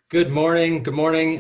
Good morning,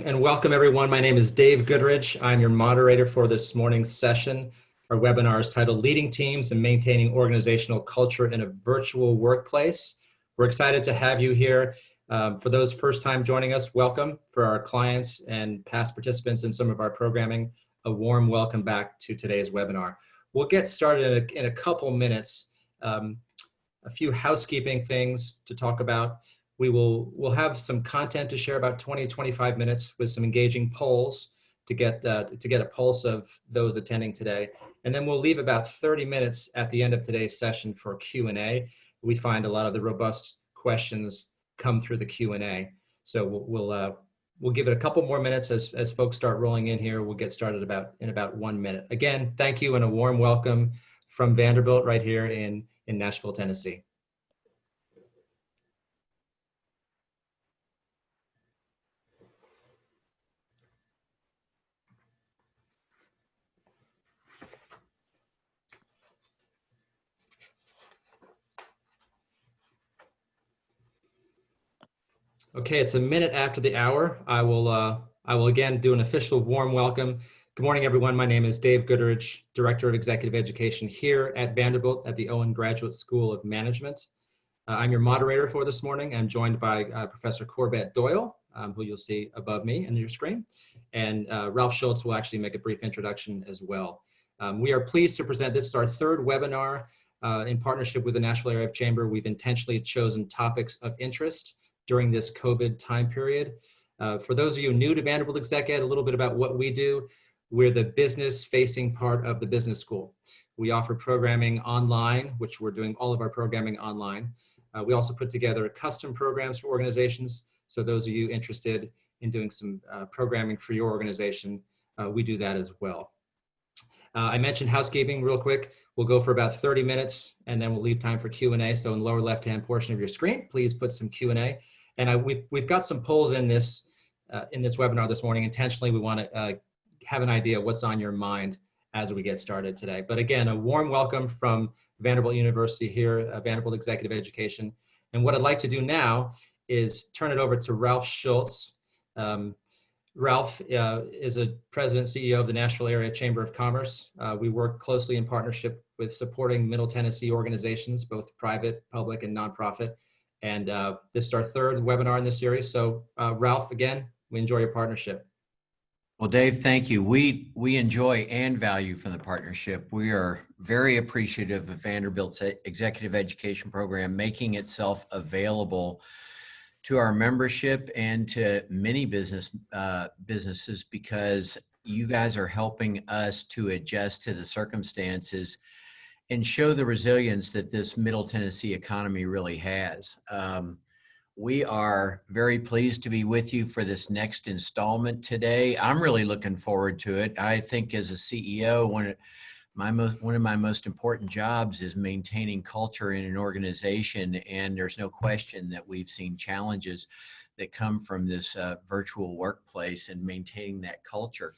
and welcome everyone. My name is Dave Goodrich. I'm your moderator for this morning's session. Our webinar is titled Leading Teams and Maintaining Organizational Culture in a Virtual Workplace. We're excited to have you here. For those first time joining us, welcome. For our clients and past participants in some of our programming, a warm welcome back to today's webinar. We'll get started in a couple minutes. A few housekeeping things to talk about. We'll have some content to share, about 20-25 minutes, with some engaging polls to get a pulse of those attending today. And then we'll leave about 30 minutes at the end of today's session for Q&A. We find a lot of the robust questions come through the Q&A. So we'll give it a couple more minutes as folks start rolling in here. We'll get started in about 1 minute. Again, thank you and a warm welcome from Vanderbilt right here in Nashville, Tennessee. Okay, it's a minute after the hour. I will again do an official warm welcome. Good morning, everyone. My name is Dave Goodrich, Director of Executive Education here at Vanderbilt at the Owen Graduate School of Management. I'm your moderator for this morning. I'm joined by Professor Corbette Doyle, who you'll see above me on your screen. And Ralph Schultz will actually make a brief introduction as well. We are pleased to present, this is our third webinar in partnership with the Nashville Area Chamber. We've intentionally chosen topics of interest during this COVID time period. For those of you new to Vanderbilt Exec Ed, a little bit about what we do. We're the business-facing part of the business school. We offer programming online, which we're doing all of our programming online. We also put together custom programs for organizations. So those of you interested in doing some programming for your organization, we do that as well. I mentioned housekeeping real quick. We'll go for about 30 minutes and then we'll leave time for Q&A. So in the lower left-hand portion of your screen, please put some Q&A. And we've got some polls in this webinar this morning. Intentionally, we want to have an idea of what's on your mind as we get started today. But again, a warm welcome from Vanderbilt University here, Vanderbilt Executive Education. And what I'd like to do now is turn it over to Ralph Schultz. Ralph is a president CEO of the Nashville Area Chamber of Commerce. We work closely in partnership with supporting Middle Tennessee organizations, both private, public, and nonprofit. And this is our third webinar in this series. So Ralph, again, we enjoy your partnership. Well, Dave, thank you. We enjoy and value from the partnership. We are very appreciative of Vanderbilt's executive education program making itself available to our membership and to many businesses, because you guys are helping us to adjust to the circumstances and show the resilience that this Middle Tennessee economy really has. We are very pleased to be with you for this next installment today. I'm really looking forward to it. I think as a CEO, one of my most important jobs is maintaining culture in an organization, and there's no question that we've seen challenges that come from this virtual workplace and maintaining that culture.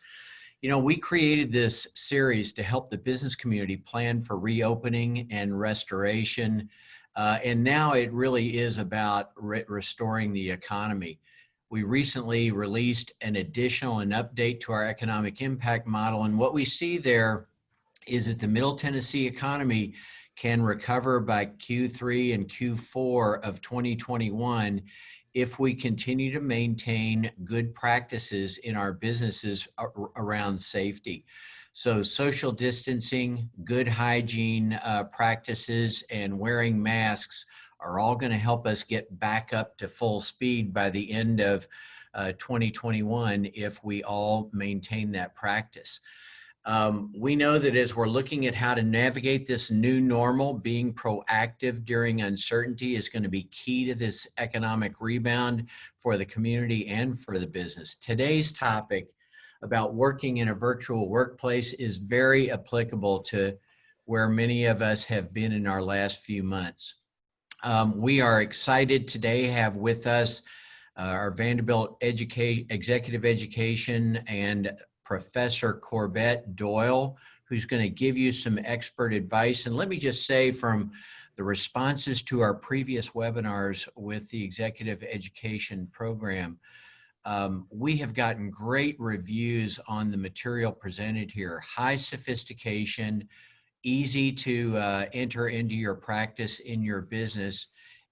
You know, we created this series to help the business community plan for reopening and restoration. And now it really is about restoring the economy. We recently released an update to our economic impact model. And what we see there is that the Middle Tennessee economy can recover by Q3 and Q4 of 2021 if we continue to maintain good practices in our businesses around safety. So social distancing, good hygiene practices, and wearing masks are all going to help us get back up to full speed by the end of 2021 if we all maintain that practice. We know that as we're looking at how to navigate this new normal, being proactive during uncertainty is going to be key to this economic rebound for the community and for the business. Today's topic about working in a virtual workplace is very applicable to where many of us have been in our last few months. We are excited today to have with us our Vanderbilt Executive Education and Professor Corbette Doyle, who's going to give you some expert advice. And let me just say, from the responses to our previous webinars with the Executive Education program, We have gotten great reviews on the material presented here. High sophistication, easy to enter into your practice in your business.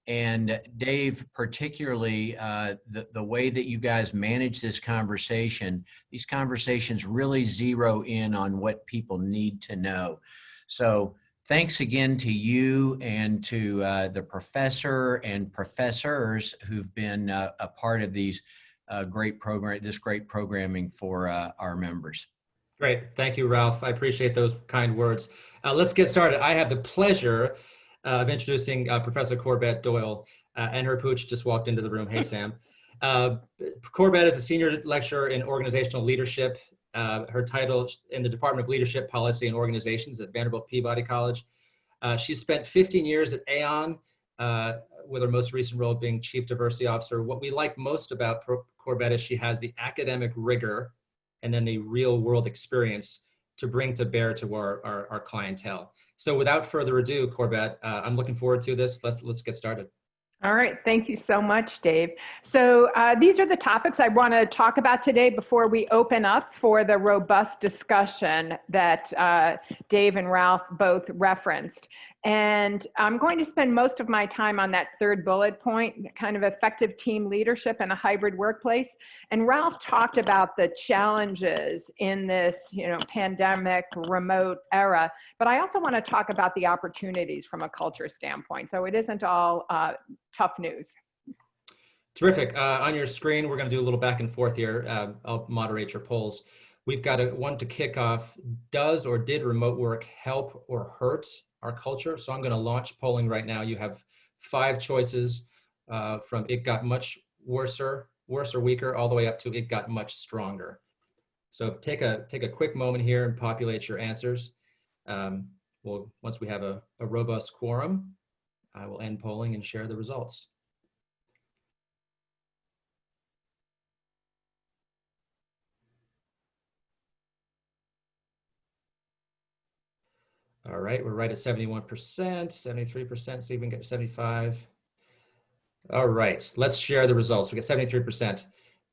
And Dave, particularly the way that you guys manage this conversation, these conversations really zero in on what people need to know. So thanks again to you and to the professor and professors who've been a part of these great programming for our members. Great. Thank you, Ralph. I appreciate those kind words. Let's get started. I have the pleasure of introducing Professor Corbette Doyle, and her pooch just walked into the room. Hey, Sam. Corbette is a senior lecturer in organizational leadership. Her title in the Department of Leadership, Policy, and Organizations at Vanderbilt Peabody College. She spent 15 years at Aon, with her most recent role being Chief Diversity Officer. What we like most about Corbette is she has the academic rigor and then the real world experience to bring to bear to our clientele. So without further ado, Corbette, I'm looking forward to this. Let's get started. All right, thank you so much, Dave. So these are the topics I want to talk about today before we open up for the robust discussion that Dave and Ralph both referenced. And I'm going to spend most of my time on that third bullet point, kind of effective team leadership in a hybrid workplace. And Ralph talked about the challenges in this, pandemic remote era, but I also want to talk about the opportunities from a culture standpoint. So it isn't all tough news. Terrific. On your screen, we're going to do a little back and forth here. I'll moderate your polls. We've got one to kick off. Does or did remote work help or hurt our culture? So I'm going to launch polling right now. You have 5 choices from it got much worse or weaker, all the way up to it got much stronger. So take a quick moment here and populate your answers. Once we have a robust quorum, I will end polling and share the results. All right, we're right at 71%, 73%, see if we can get to 75. All right, let's share the results. We get 73%.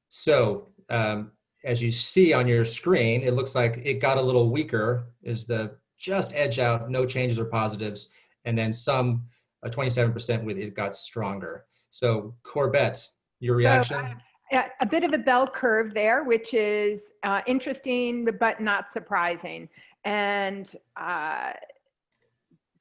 So as you see on your screen, it looks like it got a little weaker, is the just edge out, no changes or positives, and then some 27% with it got stronger. So Corbette, your reaction? So, a bit of a bell curve there, which is interesting, but not surprising. And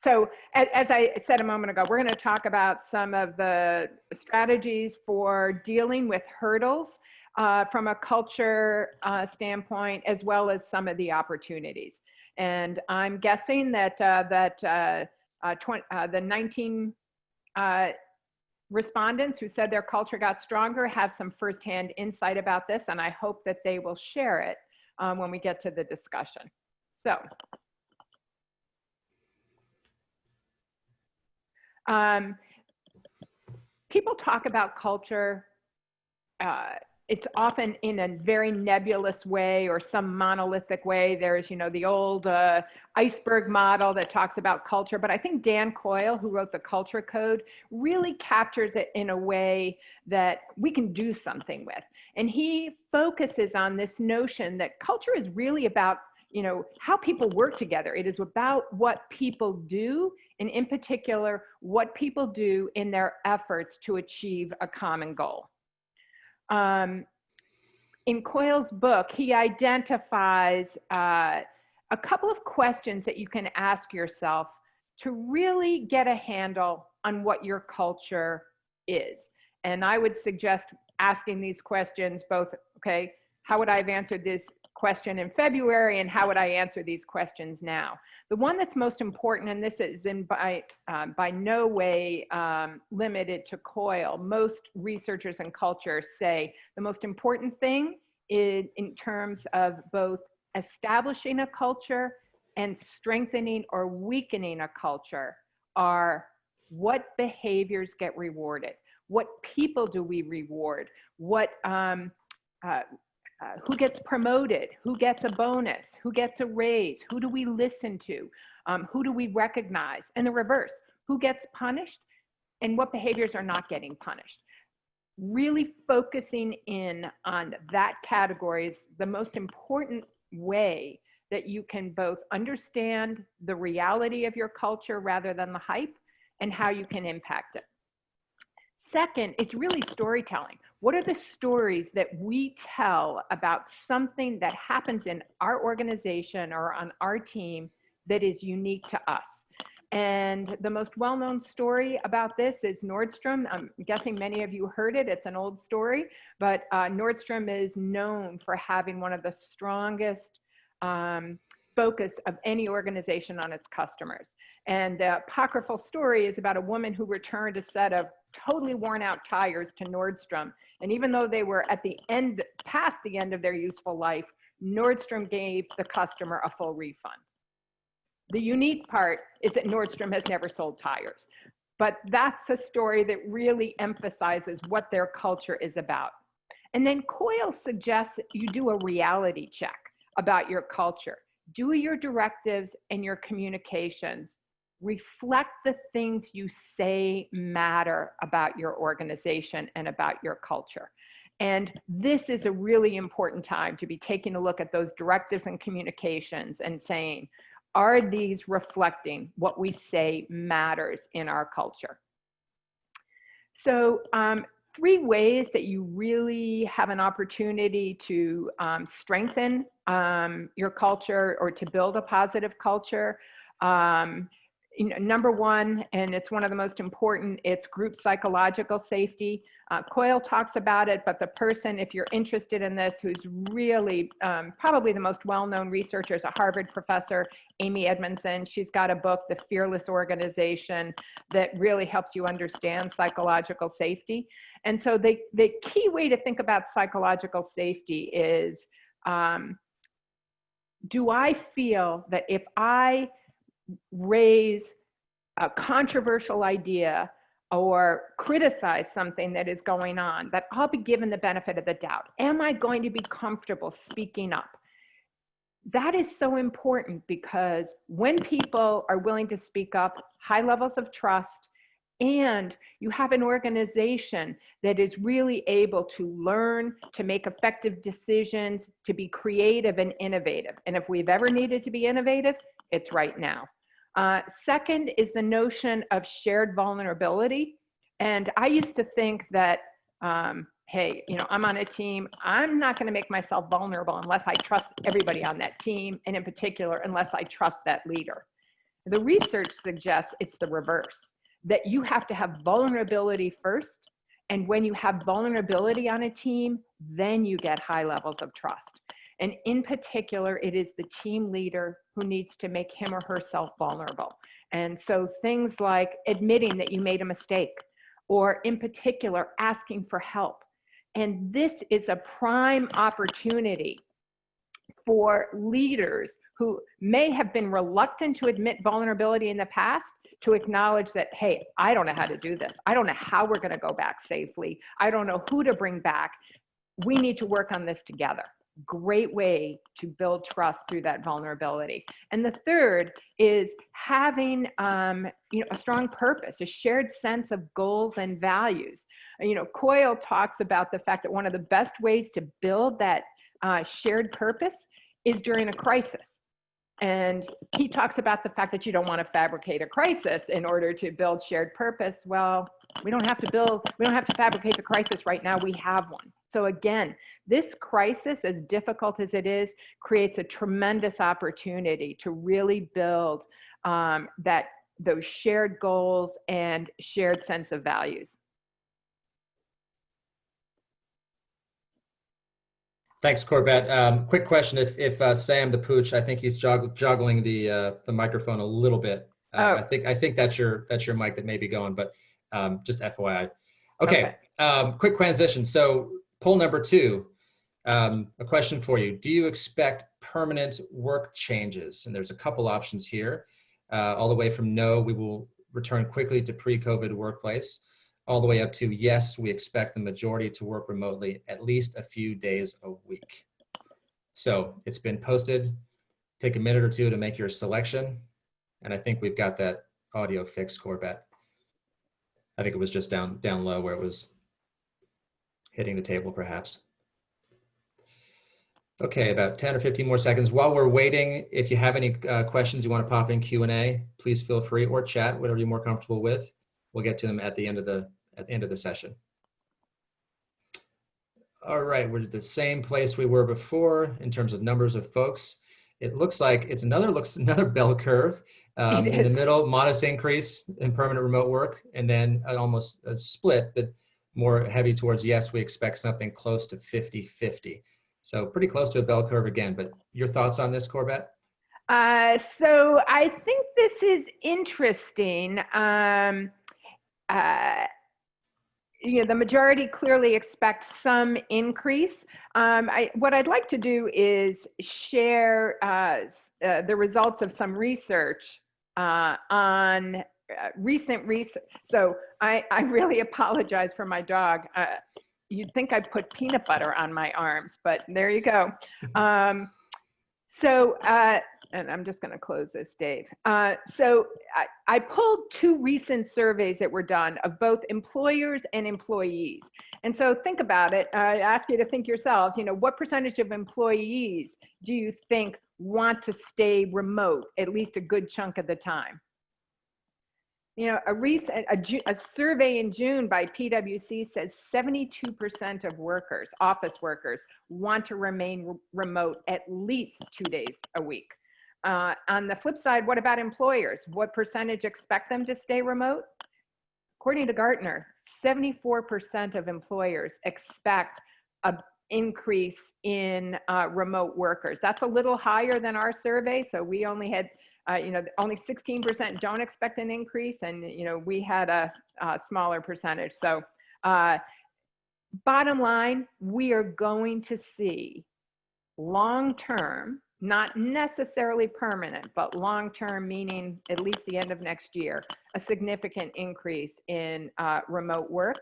so as I said a moment ago, we're going to talk about some of the strategies for dealing with hurdles from a culture standpoint, as well as some of the opportunities. And I'm guessing that the 19 respondents who said their culture got stronger have some firsthand insight about this, and I hope that they will share it when we get to the discussion. So, people talk about culture. It's often in a very nebulous way or some monolithic way. There's, the old iceberg model that talks about culture, but I think Dan Coyle, who wrote the Culture Code, really captures it in a way that we can do something with. And he focuses on this notion that culture is really about, how people work together. It is about what people do, and in particular, what people do in their efforts to achieve a common goal. In Coyle's book, he identifies a couple of questions that you can ask yourself to really get a handle on what your culture is. And I would suggest asking these questions both, okay, how would I have answered this question in February, and how would I answer these questions now? The one that's most important, and this is by no way limited to Coyle, most researchers in culture say the most important thing is in terms of both establishing a culture and strengthening or weakening a culture are what behaviors get rewarded, what people do we reward, what who gets promoted, who gets a bonus, who gets a raise, who do we listen to, who do we recognize, and the reverse, who gets punished and what behaviors are not getting punished. really focusing in on that category is the most important way that you can both understand the reality of your culture rather than the hype and how you can impact it. Second, it's really storytelling. What are the stories that we tell about something that happens in our organization or on our team that is unique to us? And the most well-known story about this is Nordstrom. I'm guessing many of you heard it. It's an old story, but Nordstrom is known for having one of the strongest focus of any organization on its customers. And the apocryphal story is about a woman who returned a set of totally worn out tires to Nordstrom. And even though they were at the end, past the end of their useful life, Nordstrom gave the customer a full refund. The unique part is that Nordstrom has never sold tires, but that's a story that really emphasizes what their culture is about. And then Coyle suggests that you do a reality check about your culture. Do your directives and your communications reflect the things you say matter about your organization and about your culture. And this is a really important time to be taking a look at those directives and communications and saying, are these reflecting what we say matters in our culture? So 3 ways that you really have an opportunity to strengthen your culture or to build a positive culture. Number 1, and it's one of the most important, it's group psychological safety. Coyle talks about it, but the person, if you're interested in this, who's really probably the most well-known researcher is a Harvard professor, Amy Edmondson. She's got a book, The Fearless Organization, that really helps you understand psychological safety. And so the key way to think about psychological safety is, do I feel that if I raise a controversial idea or criticize something that is going on, that I'll be given the benefit of the doubt? Am I going to be comfortable speaking up? That is so important, because when people are willing to speak up, high levels of trust, and you have an organization that is really able to learn, to make effective decisions, to be creative and innovative. And if we've ever needed to be innovative, it's right now. Second is the notion of shared vulnerability. And I used to think that, hey, I'm on a team. I'm not going to make myself vulnerable unless I trust everybody on that team, and in particular, unless I trust that leader. The research suggests it's the reverse, that you have to have vulnerability first. And when you have vulnerability on a team, then you get high levels of trust. And in particular, it is the team leader who needs to make him or herself vulnerable. And so things like admitting that you made a mistake, or in particular, asking for help. And this is a prime opportunity for leaders who may have been reluctant to admit vulnerability in the past, to acknowledge that, hey, I don't know how to do this. I don't know how we're going to go back safely. I don't know who to bring back. We need to work on this together. Great way to build trust through that vulnerability. And the third is having a strong purpose, a shared sense of goals and values. Coyle talks about the fact that one of the best ways to build that shared purpose is during a crisis. And he talks about the fact that you don't want to fabricate a crisis in order to build shared purpose. Well, we don't have to fabricate the crisis right now. We have one. So again, this crisis, as difficult as it is, creates a tremendous opportunity to really build those shared goals and shared sense of values. Thanks, Corbette. Quick question: if Sam the Pooch, I think he's juggling the microphone a little bit. I think that's your mic that may be going, but just FYI. Okay. Quick transition. So poll number 2, a question for you: do you expect permanent work changes? And there's a couple options here, all the way from no, we will return quickly to pre-COVID workplace, all the way up to yes, we expect the majority to work remotely at least a few days a week. So it's been posted. Take a minute or two to make your selection. And I think we've got that audio fixed, Corbette. I think it was just down low where it was. hitting the table perhaps. Okay, about 10 or 15 more seconds. While we're waiting, if you have any questions you want to pop in Q&A, please feel free, or chat, whatever you're more comfortable with. We'll get to them at the end of the session. All right, we're at the same place we were before in terms of numbers of folks. It looks like it's another bell curve. In the middle, modest increase in permanent remote work, and then almost a split, but more heavy towards yes, we expect something close to 50-50. So pretty close to a bell curve again, but your thoughts on this, Corbette? So I think this is interesting. The majority clearly expect some increase. What I'd like to do is share the results of some research on recent research. So I really apologize for my dog. You'd think I put peanut butter on my arms, but there you go. And I'm just going to close this, Dave. So I pulled two recent surveys that were done of both employers and employees. And so think about it. I ask you to think yourselves, what percentage of employees do you think want to stay remote at least a good chunk of the time? A survey in June by PwC says 72% of workers, office workers, want to remain remote at least 2 days a week. On the flip side, what about employers? What percentage expect them to stay remote? According to Gartner, 74% of employers expect an increase in remote workers. That's a little higher than our survey. So we only had, only 16% don't expect an increase, and we had a smaller percentage. So bottom line, we are going to see long-term, not necessarily permanent, but long-term, meaning at least the end of next year, a significant increase in remote work.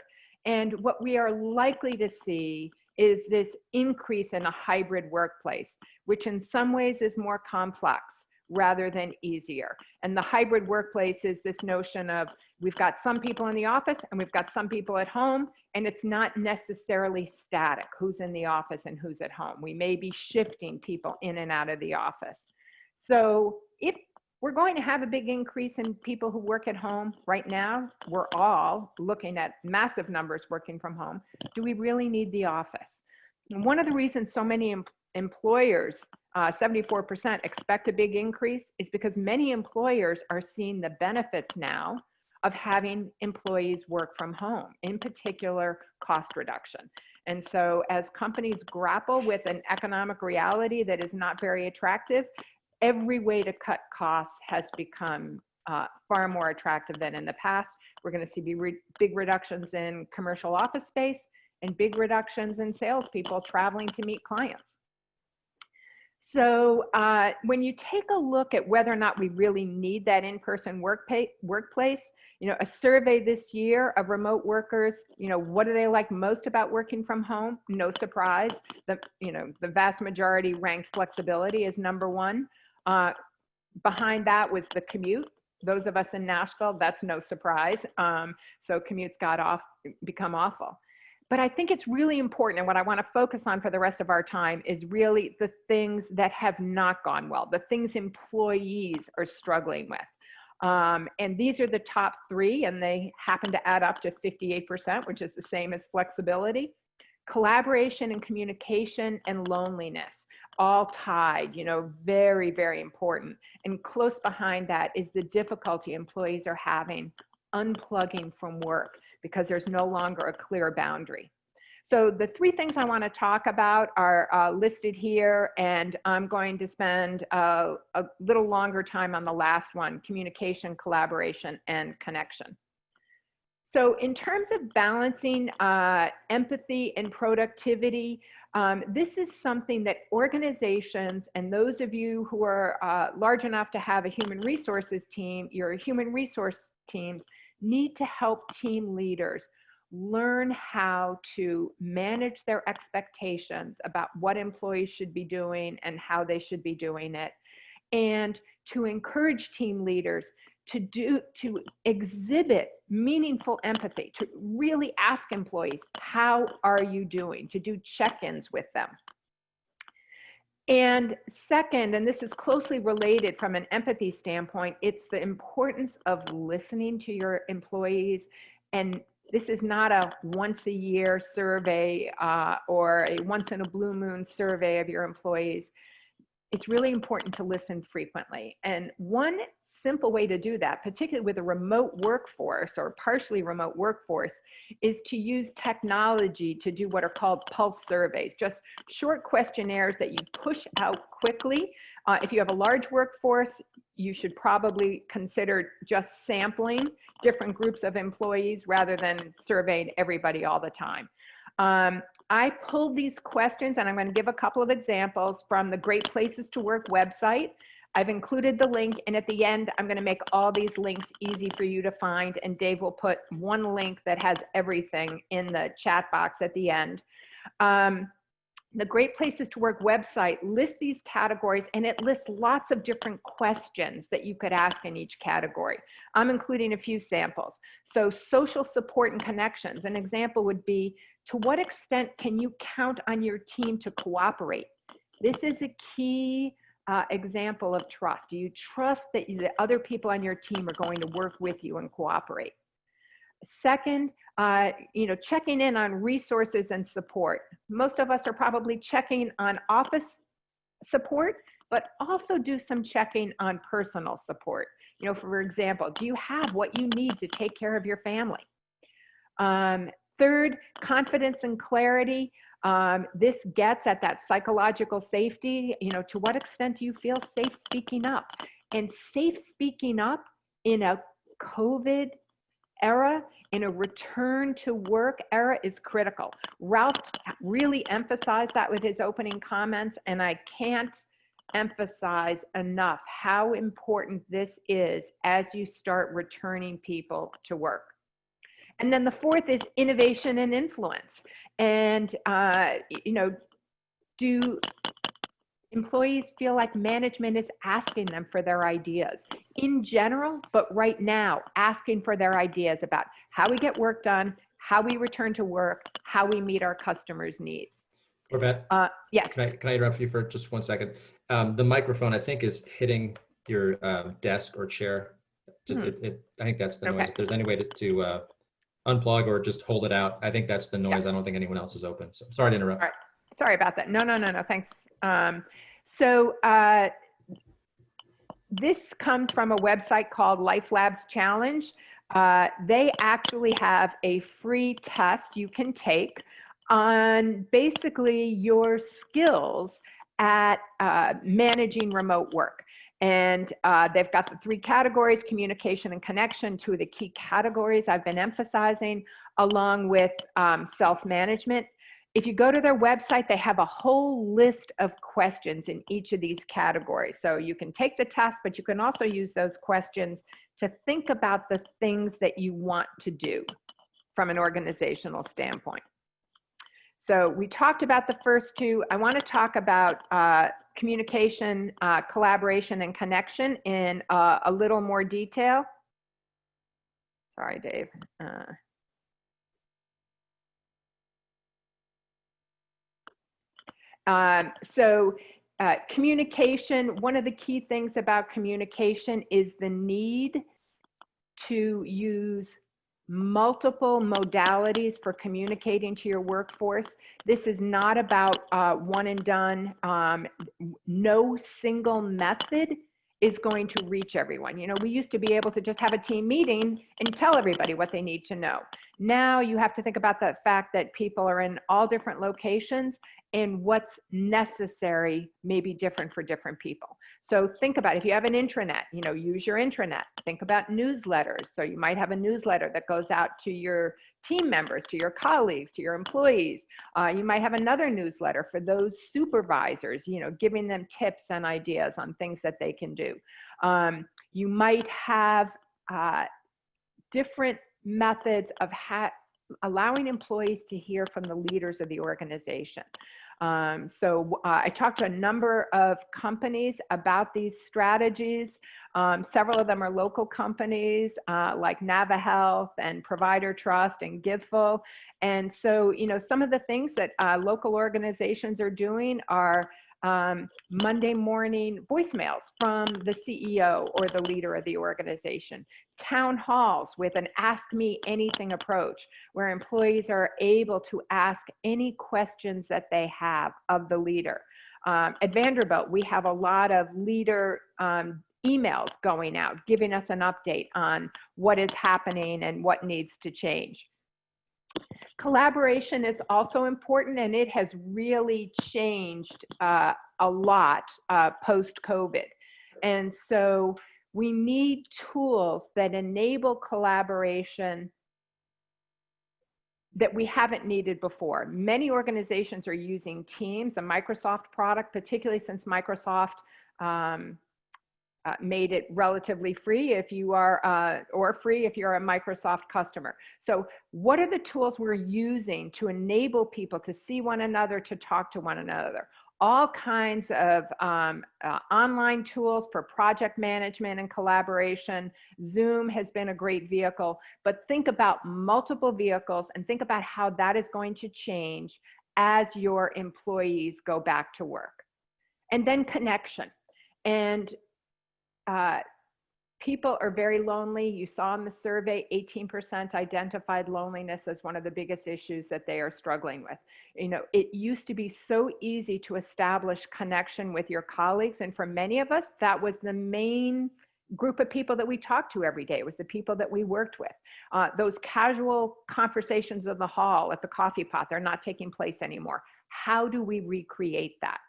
And what we are likely to see is this increase in a hybrid workplace, which in some ways is more complex rather than easier. And the hybrid workplace is this notion of we've got some people in the office and we've got some people at home, and it's not necessarily static, who's in the office and who's at home. We may be shifting people in and out of the office. So if we're going to have a big increase in people who work at home right now, we're all looking at massive numbers working from home. Do we really need the office? And one of the reasons so many employers, 74% expect a big increase, is because many employers are seeing the benefits now of having employees work from home, in particular cost reduction. And so as companies grapple with an economic reality that is not very attractive, every way to cut costs has become far more attractive than in the past. We're going to see big reductions in commercial office space and big reductions in salespeople traveling to meet clients. So when you take a look at whether or not we really need that in-person workplace, a survey this year of remote workers, what do they like most about working from home? No surprise. The vast majority ranked flexibility as number one. Behind that was the commute. Those of us in Nashville, that's no surprise. So commutes become awful. But I think it's really important, and what I want to focus on for the rest of our time is really the things that have not gone well, the things employees are struggling with. And these are the top three, and they happen to add up to 58%, which is the same as flexibility. Collaboration and communication and loneliness, all tied, very, very important. And close behind that is the difficulty employees are having unplugging from work because there's no longer a clear boundary. So the three things I want to talk about are listed here, and I'm going to spend a little longer time on the last one: communication, collaboration, and connection. So in terms of balancing empathy and productivity, this is something that organizations, and those of you who are large enough to have a human resources team, your human resource teams need to help team leaders learn how to manage their expectations about what employees should be doing and how they should be doing it, and to encourage team leaders to exhibit meaningful empathy, to really ask employees, how are you doing? To do check-ins with them. And second, and this is closely related from an empathy standpoint, it's the importance of listening to your employees. And this is not a once a year survey or a once in a blue moon survey of your employees. It's really important to listen frequently. And one simple way to do that, particularly with a remote workforce or partially remote workforce, is to use technology to do what are called pulse surveys, just short questionnaires that you push out quickly. If you have a large workforce, you should probably consider just sampling different groups of employees rather than surveying everybody all the time. I pulled these questions, and I'm going to give a couple of examples from the Great Places to Work website. I've included the link, and at the end, I'm going to make all these links easy for you to find, and Dave will put one link that has everything in the chat box at the end. The Great Places to Work website lists these categories, and it lists lots of different questions that you could ask in each category. I'm including a few samples. So social support and connections. An example would be, to what extent can you count on your team to cooperate? This is a key example of trust. Do you trust that the other people on your team are going to work with you and cooperate? Second, checking in on resources and support. Most of us are probably checking on office support, but also do some checking on personal support. For example, do you have what you need to take care of your family? Third, confidence and clarity. This gets at that psychological safety. To what extent do you feel safe speaking up? And safe speaking up in a COVID era, in a return to work era, is critical. Ralph really emphasized that with his opening comments, and I can't emphasize enough how important this is as you start returning people to work. And then the fourth is innovation and influence. And, do employees feel like management is asking them for their ideas? In general, but right now, asking for their ideas about how we get work done, how we return to work, how we meet our customers' needs. Corbette, yes. Can I interrupt you for just 1 second? The microphone, I think, is hitting your desk or chair. I think that's the noise. Okay. If there's any way to unplug or just hold it out, I think that's the noise. Yeah. I don't think anyone else is open. So sorry to interrupt. All right. Sorry about that. No, thanks. This comes from a website called Life Labs Challenge. They actually have a free test you can take on basically your skills at managing remote work. And they've got the 3 categories: communication and connection, 2 of the key categories I've been emphasizing, along with self-management. If you go to their website, they have a whole list of questions in each of these categories. So you can take the test, but you can also use those questions to think about the things that you want to do from an organizational standpoint. So we talked about the first 2. I want to talk about communication, collaboration, and connection in a little more detail. Sorry, Dave. Communication, one of the key things about communication is the need to use multiple modalities for communicating to your workforce. This is not about one and done. No single method is going to reach everyone. We used to be able to just have a team meeting and tell everybody what they need to know. Now you have to think about the fact that people are in all different locations, and what's necessary may be different for different people. So think about, if you have an intranet, use your intranet. Think about newsletters. So you might have a newsletter that goes out to your team members, to your colleagues, to your employees. You might have another newsletter for those supervisors, giving them tips and ideas on things that they can do. You might have different methods of allowing employees to hear from the leaders of the organization. I talked to a number of companies about these strategies. Several of them are local companies like NavaHealth and Provider Trust and Giveful. And so, you know, some of the things that local organizations are doing are Monday morning voicemails from the CEO or the leader of the organization, town halls with an Ask Me Anything approach, where employees are able to ask any questions that they have of the leader. At Vanderbilt, we have a lot of leader emails going out, giving us an update on what is happening and what needs to change. Collaboration is also important, and it has really changed a lot post-COVID. And so we need tools that enable collaboration that we haven't needed before. Many organizations are using Teams, a Microsoft product, particularly since Microsoft made it relatively free if you are, or free if you're a Microsoft customer. So what are the tools we're using to enable people to see one another, to talk to one another? All kinds of online tools for project management and collaboration. Zoom has been a great vehicle, but think about multiple vehicles and think about how that is going to change as your employees go back to work. And then connection. And people are very lonely. You saw in the survey, 18% identified loneliness as one of the biggest issues that they are struggling with. You know, it used to be so easy to establish connection with your colleagues. And for many of us, that was the main group of people that we talked to every day. It was the people that we worked with. Those casual conversations in the hall at the coffee pot, they're not taking place anymore. How do we recreate that?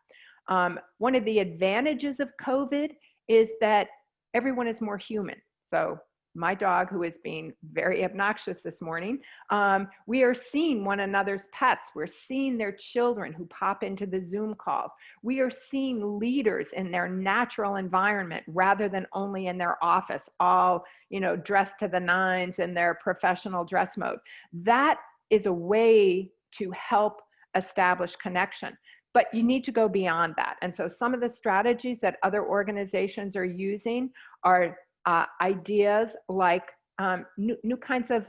One of the advantages of COVID is that everyone is more human. So my dog, who is being very obnoxious this morning, we are seeing one another's pets. We're seeing their children who pop into the Zoom calls. We are seeing leaders in their natural environment rather than only in their office, all, you know, dressed to the nines in their professional dress mode. That is a way to help establish connection. But you need to go beyond that. And so some of the strategies that other organizations are using are ideas like new kinds of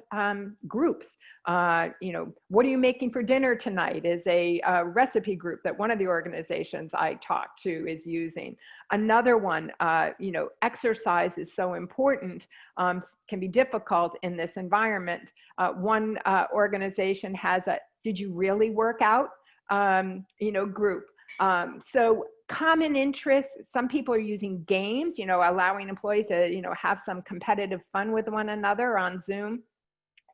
groups. You know, what are you making for dinner tonight is a recipe group that one of the organizations I talked to is using. Another one, you know, exercise is so important, can be difficult in this environment. One organization has a, did you really work out? You know, group. So common interests, some people are using games, you know, allowing employees to, you know, have some competitive fun with one another on Zoom.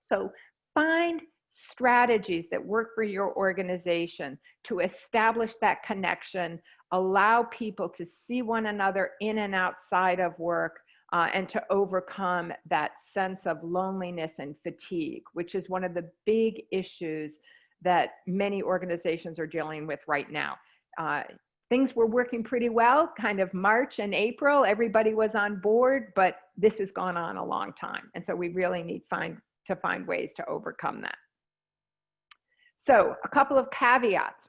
So find strategies that work for your organization to establish that connection, allow people to see one another in and outside of work, and to overcome that sense of loneliness and fatigue, which is one of the big issues that many organizations are dealing with right now. Things were working pretty well, kind of March and April, everybody was on board, but this has gone on a long time. And so we really need to find ways to overcome that. So a couple of caveats.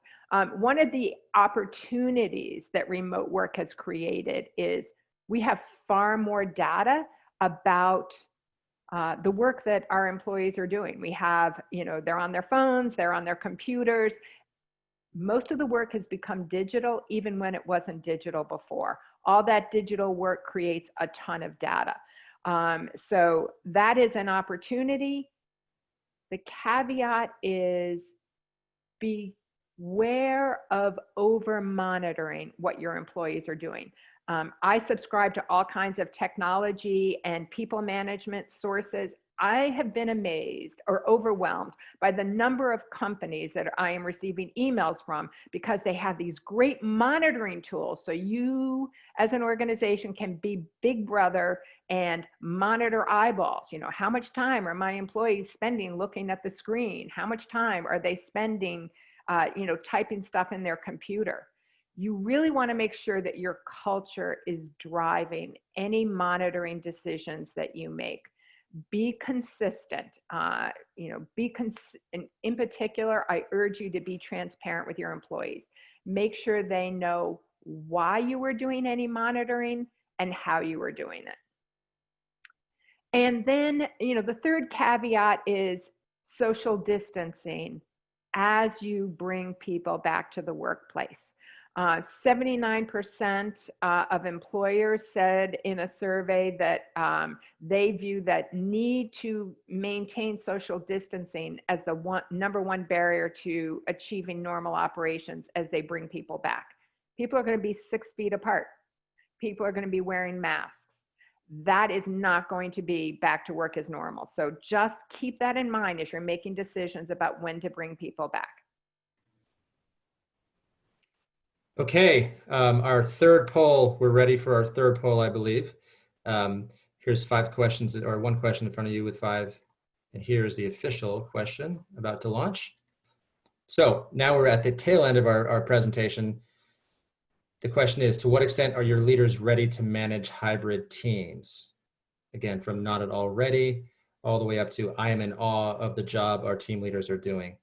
One of the opportunities that remote work has created is we have far more data about the work that our employees are doing. We have, you know, they're on their phones, they're on their computers. Most of the work has become digital, even when it wasn't digital before. All that digital work creates a ton of data. So that is an opportunity. The caveat is beware of over monitoring what your employees are doing. I subscribe to all kinds of technology and people management sources. I have been amazed or overwhelmed by the number of companies that I am receiving emails from because they have these great monitoring tools. So you as an organization can be big brother and monitor eyeballs. You know, how much time are my employees spending looking at the screen? How much time are they spending, you know, typing stuff in their computer? You really want to make sure that your culture is driving any monitoring decisions that you make. Be consistent, you know, in particular, I urge you to be transparent with your employees. Make sure they know why you were doing any monitoring and how you were doing it. And then, the third caveat is social distancing as you bring people back to the workplace. 79% of employers said in a survey that they view that need to maintain social distancing as the number one barrier to achieving normal operations as they bring people back. People are going to be 6 feet apart. People are going to be wearing masks. That is not going to be back to work as normal. So just keep that in mind as you're making decisions about when to bring people back. Okay, our third poll, we're ready for our third poll, I believe. Here's 5 questions, or 1 question in front of you with 5. And here's the official question about to launch. So now we're at the tail end of our presentation. The question is, to what extent are your leaders ready to manage hybrid teams? Again, from not at all ready, all the way up to I am in awe of the job our team leaders are doing.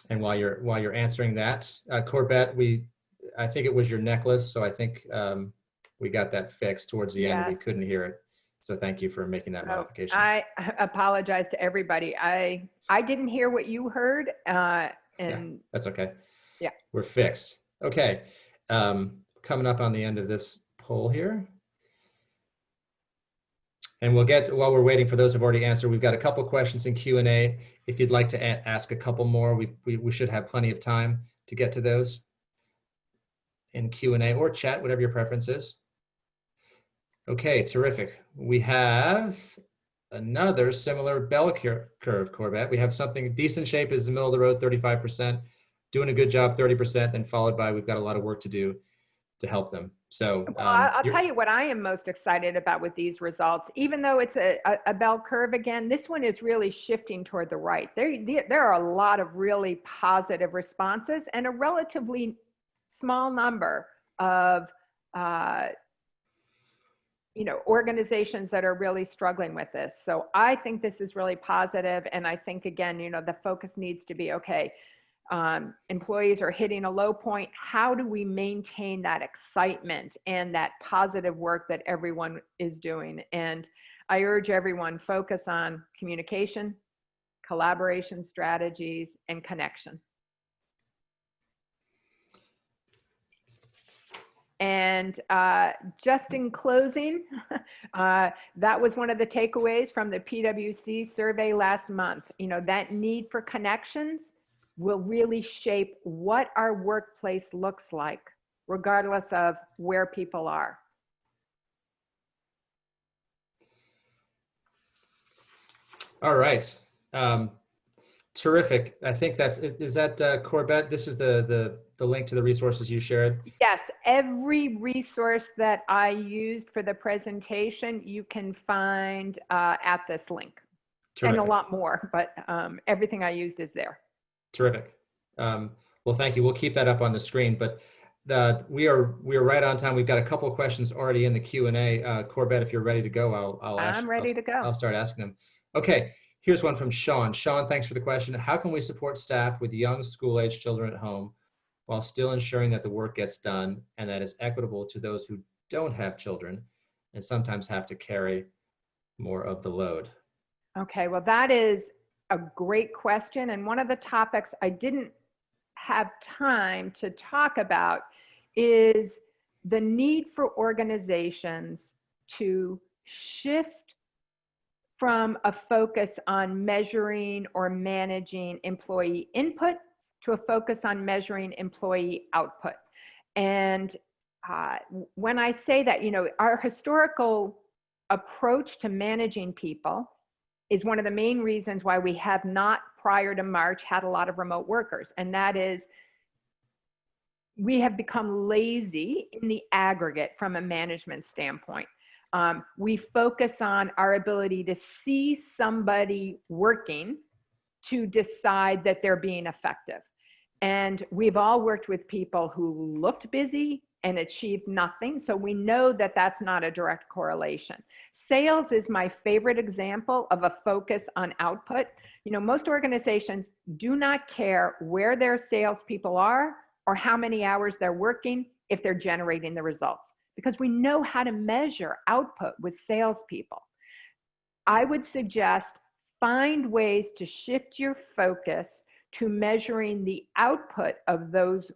And while you're answering that, Corbette, I think it was your necklace, so I think we got that fixed towards the end. We couldn't hear it, so thank you for making that modification. I apologize to everybody. I didn't hear what you heard, and yeah, that's okay. Yeah, we're fixed. Okay, coming up on the end of this poll here. And we'll get, while we're waiting for those who've already answered, we've got a couple questions in Q&A. If you'd like to ask a couple more, we should have plenty of time to get to those in Q&A or chat, whatever your preference is. Okay, terrific. We have another similar bell curve, Corbette. We have something decent shape is the middle of the road, 35%, doing a good job, 30%, then followed by we've got a lot of work to do to help them. So well, I'll tell you what I am most excited about with these results. Even though it's a bell curve again, this one is really shifting toward the right. There are a lot of really positive responses and a relatively small number of organizations that are really struggling with this. So I think this is really positive, and I think again, the focus needs to be okay. Employees are hitting a low point. How do we maintain that excitement and that positive work that everyone is doing? And I urge everyone, focus on communication, collaboration strategies, and connection. And just in closing, that was one of the takeaways from the PwC survey last month. That need for connections will really shape what our workplace looks like, regardless of where people are. All right. Terrific. I think is that Corbette? This is the link to the resources you shared? Yes, every resource that I used for the presentation, you can find at this link. Terrific. And a lot more, but everything I used is there. Terrific. Well, thank you. We'll keep that up on the screen, but we are right on time. We've got a couple of questions already in the Q&A. Corbette, if you're ready to go, I'm ready to go. I'll start asking them. Okay, here's one from Sean. Sean, thanks for the question. How can we support staff with young school-age children at home while still ensuring that the work gets done and that is equitable to those who don't have children and sometimes have to carry more of the load? Okay, well, that is a great question. And one of the topics I didn't have time to talk about is the need for organizations to shift from a focus on measuring or managing employee input to a focus on measuring employee output. And when I say that, our historical approach to managing people is one of the main reasons why we have not, prior to March, had a lot of remote workers. And that is, we have become lazy in the aggregate from a management standpoint. We focus on our ability to see somebody working to decide that they're being effective. And we've all worked with people who looked busy and achieved nothing. So we know that that's not a direct correlation. Sales is my favorite example of a focus on output. Most organizations do not care where their salespeople are or how many hours they're working if they're generating the results. because we know how to measure output with salespeople. I would suggest find ways to shift your focus to measuring the output of those,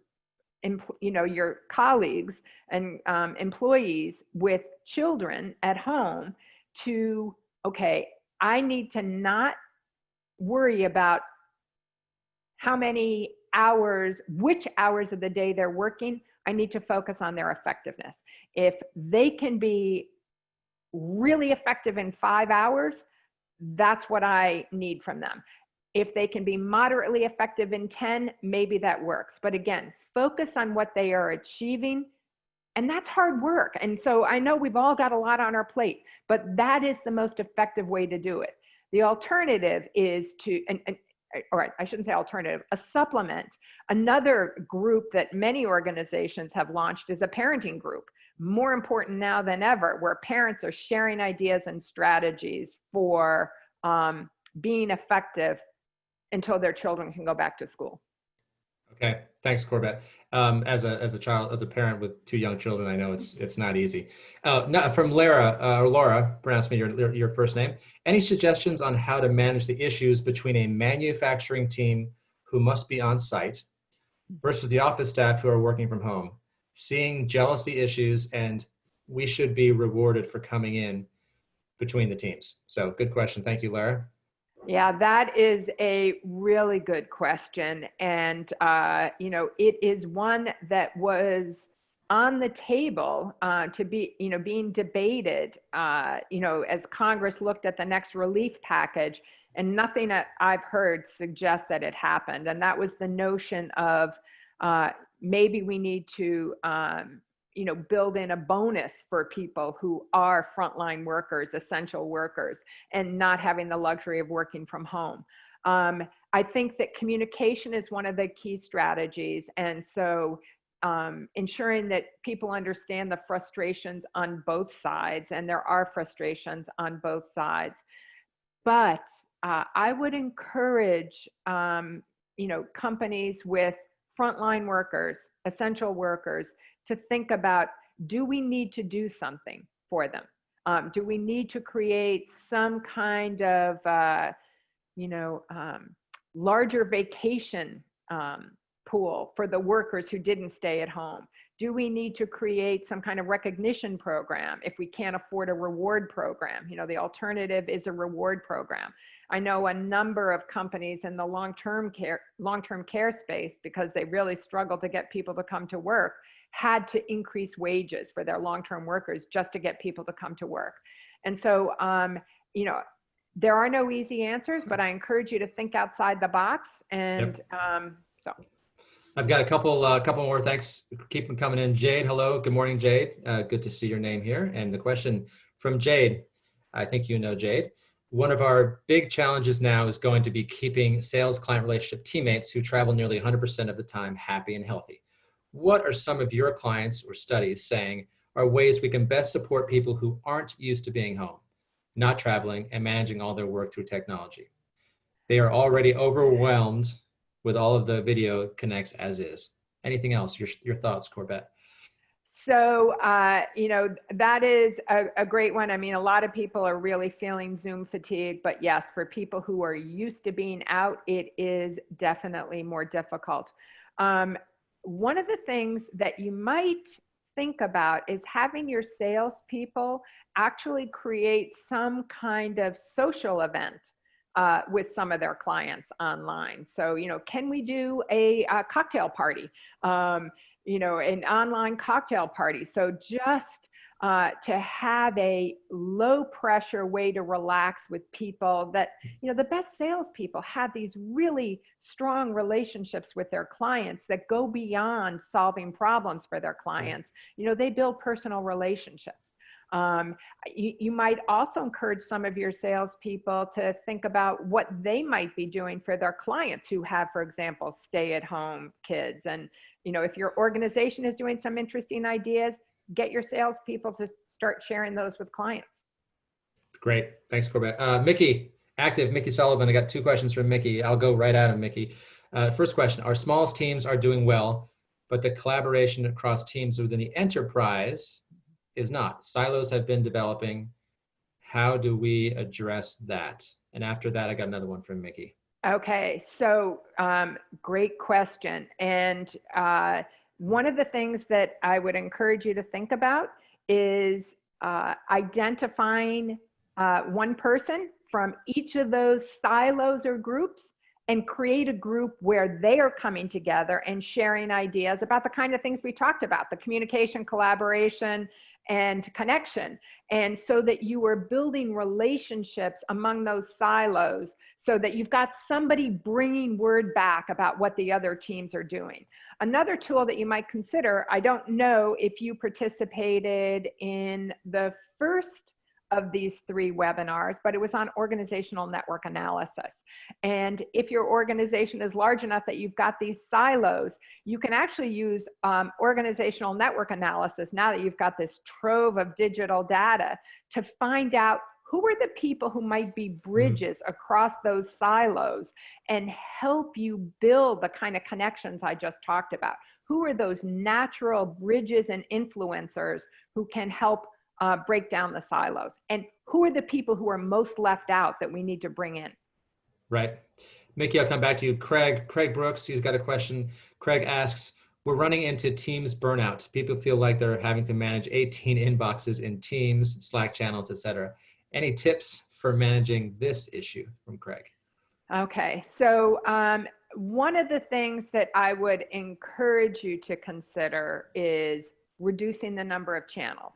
your colleagues and employees with children at home to, okay, I need to not worry about how many hours, which hours of the day they're working. I need to focus on their effectiveness. If they can be really effective in 5 hours, that's what I need from them. If they can be moderately effective in 10, maybe that works. But again, focus on what they are achieving. And that's hard work. And so I know we've all got a lot on our plate, but that is the most effective way to do it. The alternative is to, or I shouldn't say alternative, a supplement. Another group that many organizations have launched is a parenting group. More important now than ever, where parents are sharing ideas and strategies for being effective until their children can go back to school. Okay, thanks, Corbette. As a parent with 2 young children, I know it's not easy. From Laura, pronounce me your first name. Any suggestions on how to manage the issues between a manufacturing team who must be on site versus the office staff who are working from home? Seeing jealousy issues, and we should be rewarded for coming in between the teams. So good question. Thank you, Lara. Yeah, that is a really good question. And, it is one that was on the table to be, being debated, as Congress looked at the next relief package, and nothing that I've heard suggests that it happened. And that was the notion of maybe we need to, build in a bonus for people who are frontline workers, essential workers, and not having the luxury of working from home. I think that communication is one of the key strategies. And so ensuring that people understand the frustrations on both sides, and there are frustrations on both sides. But I would encourage, companies with frontline workers, essential workers, to think about, do we need to do something for them? Do we need to create some kind of, larger vacation pool for the workers who didn't stay at home? Do we need to create some kind of recognition program if we can't afford a reward program? The alternative is a reward program. I know a number of companies in the long-term care space, because they really struggled to get people to come to work, had to increase wages for their long-term workers just to get people to come to work. And so, there are no easy answers, but I encourage you to think outside the box. And so. I've got a couple more. Thanks. Keep them coming in. Jade, hello. Good morning, Jade. Good to see your name here. And the question from Jade, I think you know Jade. One of our big challenges now is going to be keeping sales client relationship teammates who travel nearly 100% of the time happy and healthy. What are some of your clients or studies saying are ways we can best support people who aren't used to being home, not traveling, and managing all their work through technology? They are already overwhelmed with all of the video connects as is. Anything else? Your thoughts, Corbette? So, that is a great one. I mean, a lot of people are really feeling Zoom fatigue, but yes, for people who are used to being out, it is definitely more difficult. One of the things that you might think about is having your salespeople actually create some kind of social event with some of their clients online. So, can we do a cocktail party? An online cocktail party. So just to have a low pressure way to relax with people that, the best salespeople have these really strong relationships with their clients that go beyond solving problems for their clients. They build personal relationships. You might also encourage some of your salespeople to think about what they might be doing for their clients who have, for example, stay-at-home kids. And if your organization is doing some interesting ideas, get your salespeople to start sharing those with clients. Great. Thanks, Corbette. Mickey Sullivan. I got 2 questions from Mickey. I'll go right at him, Mickey. First question, our smallest teams are doing well, but the collaboration across teams within the enterprise is not. Silos have been developing. How do we address that? And after that, I got another one from Mickey. Okay, so great question. And one of the things that I would encourage you to think about is identifying one person from each of those silos or groups and create a group where they are coming together and sharing ideas about the kind of things we talked about, the communication, collaboration, and connection. And so that you are building relationships among those silos so that you've got somebody bringing word back about what the other teams are doing. Another tool that you might consider, I don't know if you participated in the first of these 3 webinars, but it was on organizational network analysis. And if your organization is large enough that you've got these silos, you can actually use organizational network analysis now that you've got this trove of digital data to find out who are the people who might be bridges across those silos and help you build the kind of connections I just talked about. Who are those natural bridges and influencers who can help break down the silos? And who are the people who are most left out that we need to bring in? Right. Mickey, I'll come back to you. Craig Brooks, he's got a question. Craig asks, we're running into Teams burnout. People feel like they're having to manage 18 inboxes in Teams, Slack channels, etc. Any tips for managing this issue from Craig? Okay, so one of the things that I would encourage you to consider is reducing the number of channels.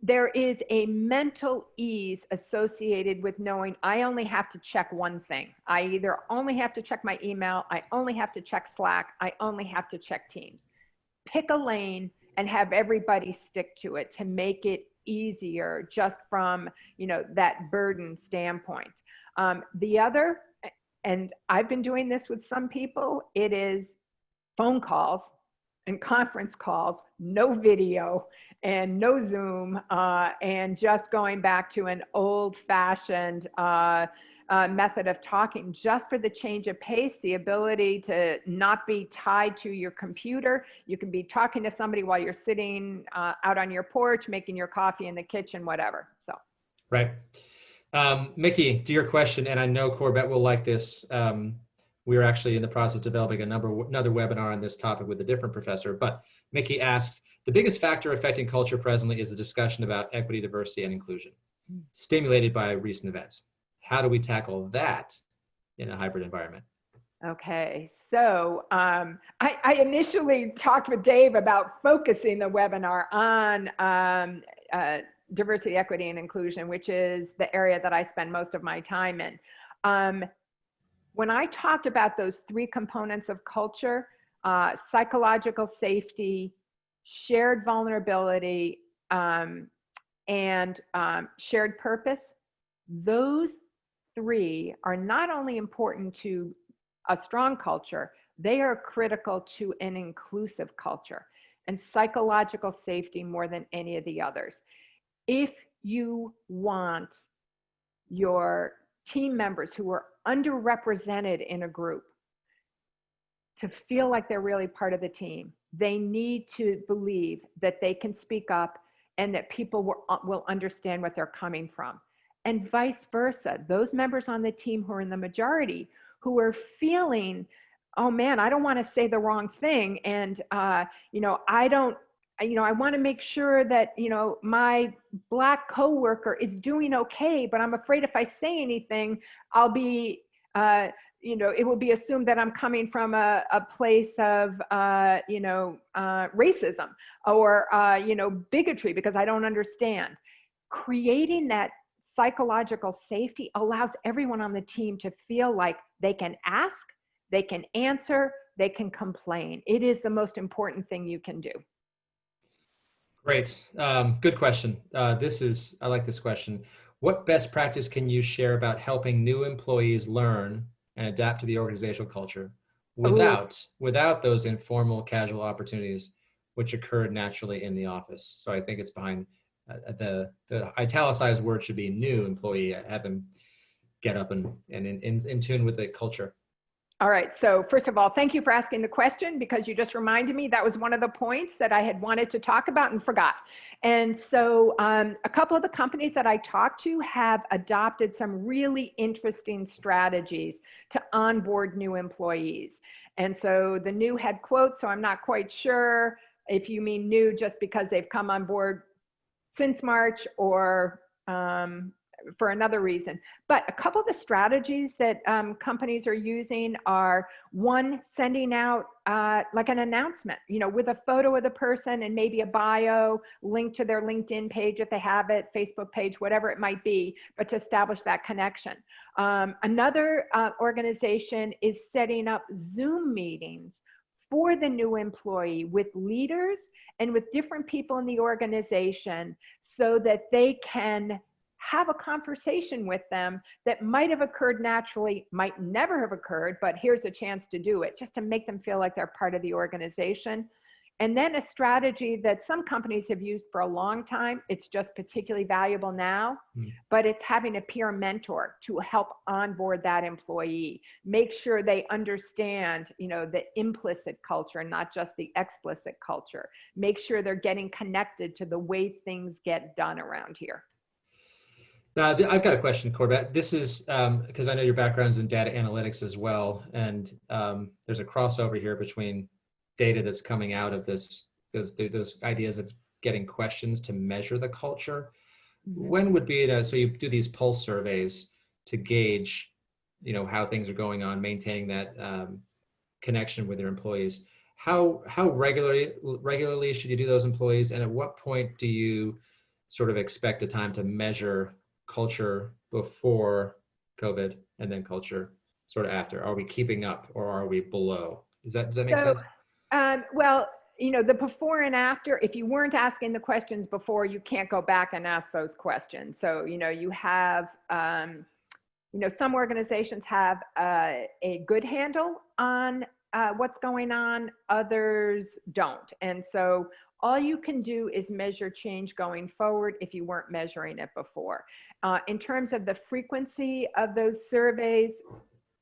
There is a mental ease associated with knowing I only have to check one thing. I either only have to check my email, I only have to check Slack, I only have to check Teams. Pick a lane and have everybody stick to it to make it easier just from, that burden standpoint. The other, and I've been doing this with some people, it is phone calls and conference calls, no video and no Zoom, and just going back to an old-fashioned method of talking, just for the change of pace, the ability to not be tied to your computer. You can be talking to somebody while you're sitting out on your porch, making your coffee in the kitchen, whatever. So, right. Mickey, to your question, and I know Corbette will like this. We're actually in the process of developing another webinar on this topic with a different professor, but Mickey asks, the biggest factor affecting culture presently is the discussion about equity, diversity, and inclusion, stimulated by recent events. How do we tackle that in a hybrid environment? Okay, so I initially talked with Dave about focusing the webinar on diversity, equity, and inclusion, which is the area that I spend most of my time in. When I talked about those 3 components of culture, psychological safety, shared vulnerability, and shared purpose, those 3 are not only important to a strong culture, they are critical to an inclusive culture, and psychological safety more than any of the others. If you want your team members who are underrepresented in a group to feel like they're really part of the team, they need to believe that they can speak up and that people will understand what they're coming from. And vice versa, those members on the team who are in the majority, who are feeling, oh man, I don't want to say the wrong thing, and I want to make sure that my Black coworker is doing okay, but I'm afraid if I say anything, I'll be it will be assumed that I'm coming from a place of racism or bigotry because I don't understand. Creating that psychological safety allows everyone on the team to feel like they can ask, they can answer, they can complain. It is the most important thing you can do. Great. Good question. I like this question. What best practice can you share about helping new employees learn and adapt to the organizational culture without those informal, casual opportunities which occurred naturally in the office? So I think it's behind the italicized word should be new employee. Have them get up and in tune with the culture. All right. So first of all, thank you for asking the question, because you just reminded me that was one of the points that I had wanted to talk about and forgot. And so a couple of the companies that I talked to have adopted some really interesting strategies to onboard new employees. And so the new had quotes, so I'm not quite sure if you mean new just because they've come on board since March or for another reason. But a couple of the strategies that companies are using are, one, sending out like an announcement, with a photo of the person and maybe a bio, link to their LinkedIn page if they have it, Facebook page, whatever it might be, but to establish that connection. Another organization is setting up Zoom meetings for the new employee with leaders and with different people in the organization, so that they can have a conversation with them that might have occurred naturally, might never have occurred, but here's a chance to do it, just to make them feel like they're part of the organization. And then a strategy that some companies have used for a long time, it's just particularly valuable now, but it's having a peer mentor to help onboard that employee, make sure they understand, the implicit culture, not just the explicit culture, make sure they're getting connected to the way things get done around here. I've got a question, Corbette. This is because I know your background's in data analytics as well, and there's a crossover here between data that's coming out of those ideas of getting questions to measure the culture. When would be so you do these pulse surveys to gauge, how things are going on, maintaining that connection with your employees. How regularly should you do those employees, and at what point do you sort of expect a time to measure culture before COVID and then culture sort of after? Are we keeping up or are we below? Does that make sense? Well, the before and after, if you weren't asking the questions before, you can't go back and ask those questions. So, you have, some organizations have a good handle on what's going on, others don't. And so all you can do is measure change going forward if you weren't measuring it before. In terms of the frequency of those surveys,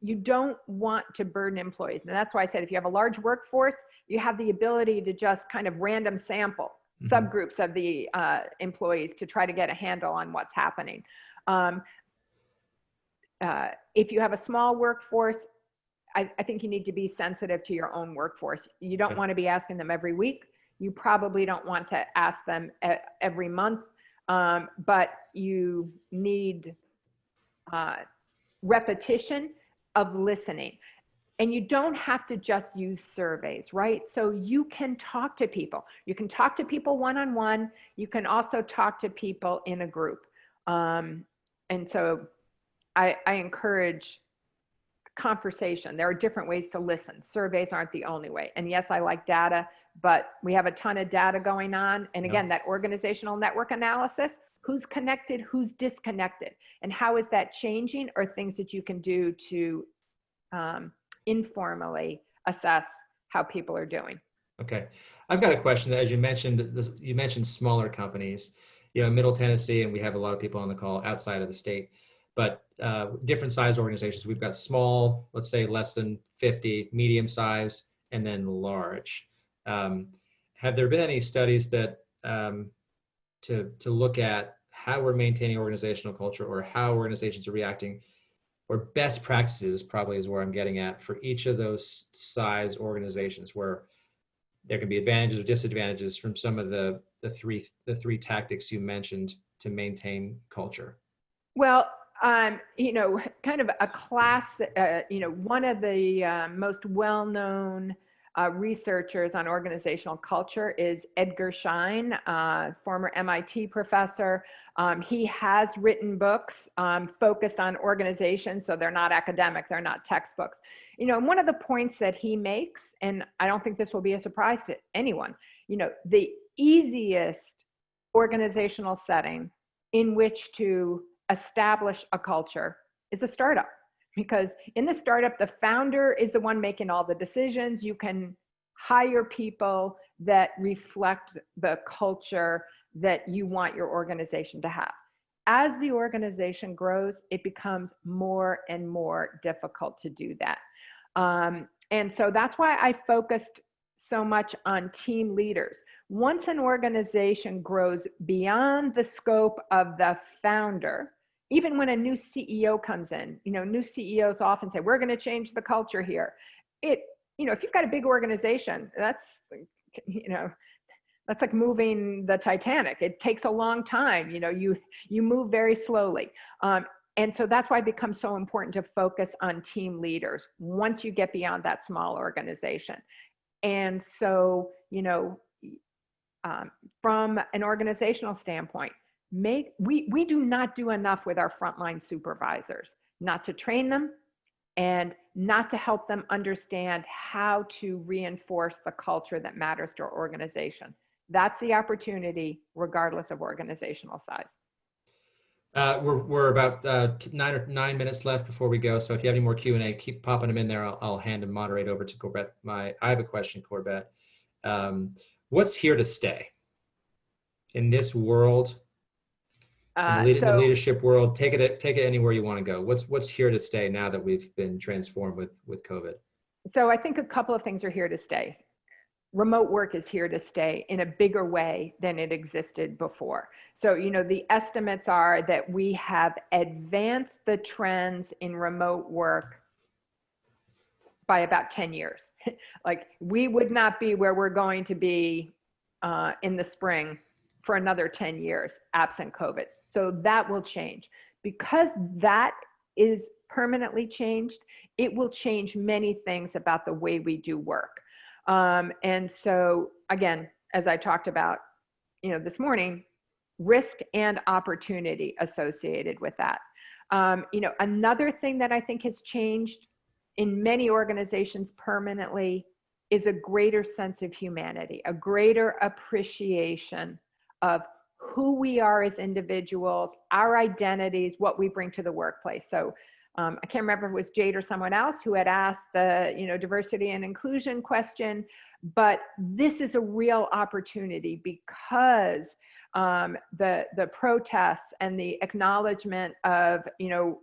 you don't want to burden employees. And that's why I said, if you have a large workforce, you have the ability to just kind of random sample subgroups of the employees to try to get a handle on what's happening. If you have a small workforce, I think you need to be sensitive to your own workforce. You don't want to be asking them every week. You probably don't want to ask them every month, but you need repetition of listening. And you don't have to just use surveys, right? So you can talk to people. You can talk to people one-on-one. You can also talk to people in a group. And so I encourage conversation. There are different ways to listen. Surveys aren't the only way. And yes, I like data, but we have a ton of data going on. And again, that organizational network analysis, who's connected, who's disconnected, and how is that changing, are things that you can do to informally assess how people are doing. Okay. I've got a question that, as you mentioned smaller companies, Middle Tennessee, and we have a lot of people on the call outside of the state, but different size organizations. We've got small, let's say less than 50, medium size, and then large. Have there been any studies that to look at how we're maintaining organizational culture, or how organizations are reacting, or best practices probably is where I'm getting at, for each of those size organizations, where there can be advantages or disadvantages from some of the three tactics you mentioned to maintain culture? Well, kind of a class, one of the most well-known researchers on organizational culture is Edgar Schein, former MIT professor. He has written books focused on organizations, so they're not academic, they're not textbooks. One of the points that he makes, and I don't think this will be a surprise to anyone, the easiest organizational setting in which to establish a culture is a startup. Because in the startup, the founder is the one making all the decisions. You can hire people that reflect the culture that you want your organization to have. As the organization grows, it becomes more and more difficult to do that. And so that's why I focused so much on team leaders. Once an organization grows beyond the scope of the founder, even when a new CEO comes in, new CEOs often say, we're going to change the culture here. If you've got a big organization, that's like moving the Titanic. It takes a long time. You move very slowly. And so that's why it becomes so important to focus on team leaders once you get beyond that small organization. And so, from an organizational standpoint, we do not do enough with our frontline supervisors, not to train them and not to help them understand how to reinforce the culture that matters to our organization. That's the opportunity, regardless of organizational size. We're about 9 minutes left before we go. So if you have any more Q&A, keep popping them in there. I'll hand and moderate over to Corbette. I have a question, Corbette. What's here to stay in this world? In the leadership world, take it anywhere you want to go. What's here to stay now that we've been transformed with COVID? So I think a couple of things are here to stay. Remote work is here to stay in a bigger way than it existed before. So, the estimates are that we have advanced the trends in remote work by about 10 years. Like, we would not be where we're going to be in the spring for another 10 years absent COVID. So that will change. Because that is permanently changed, it will change many things about the way we do work. And so, again, as I talked about, this morning, risk and opportunity associated with that. Another thing that I think has changed in many organizations permanently is a greater sense of humanity, a greater appreciation of who we are as individuals, our identities, what we bring to the workplace. So I can't remember if it was Jade or someone else who had asked the diversity and inclusion question, but this is a real opportunity because the protests and the acknowledgement of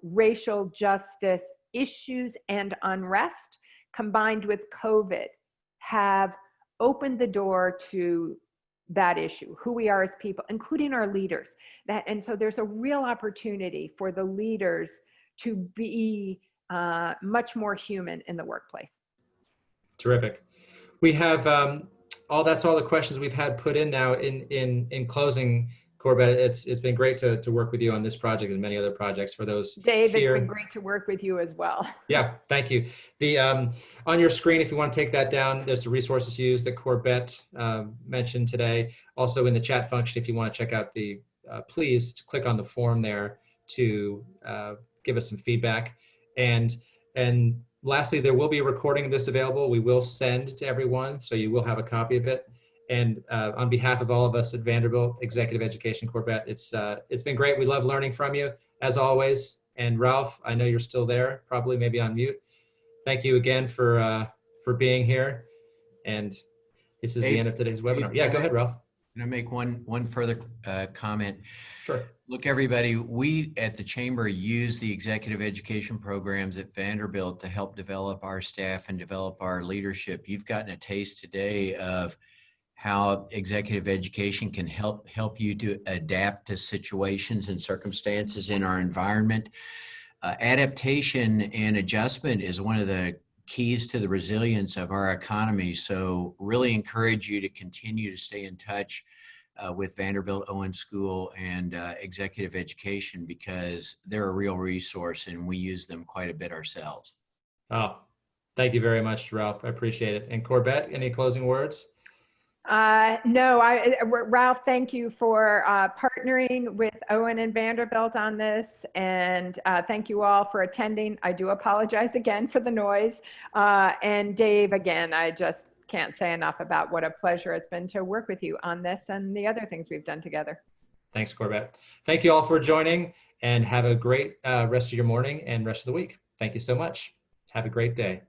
racial justice issues and unrest combined with COVID have opened the door to that issue, who we are as people, including our leaders. And so there's a real opportunity for the leaders to be much more human in the workplace. Terrific. We have that's all the questions we've had put in now. In closing, Corbette, it's been great to work with you on this project and many other projects. For those Dave, here, it's been great to work with you as well. Yeah, thank you. The on your screen, if you want to take that down, there's the resources used that Corbette mentioned today. Also in the chat function, if you want to check out please click on the form there to give us some feedback. And lastly, there will be a recording of this available. We will send to everyone, so you will have a copy of it. And on behalf of all of us at Vanderbilt Executive Education, Corbette, it's been great. We love learning from you, as always. And Ralph, I know you're still there, probably maybe on mute. Thank you again for being here. And this is the end of today's webinar. Yeah, go ahead, Ralph. Can I make one further comment? Sure. Look, everybody, we at the Chamber use the executive education programs at Vanderbilt to help develop our staff and develop our leadership. You've gotten a taste today of how executive education can help you to adapt to situations and circumstances in our environment. Adaptation and adjustment is one of the keys to the resilience of our economy. So really encourage you to continue to stay in touch with Vanderbilt Owen School and executive education, because they're a real resource and we use them quite a bit ourselves. Oh, thank you very much, Ralph. I appreciate it. And Corbette, any closing words? No, Ralph, thank you for partnering with Owen and Vanderbilt on this, and thank you all for attending. I do apologize again for the noise. And Dave, again, I just can't say enough about what a pleasure it's been to work with you on this and the other things we've done together. Thanks, Corbette. Thank you all for joining, and have a great rest of your morning and rest of the week. Thank you so much. Have a great day.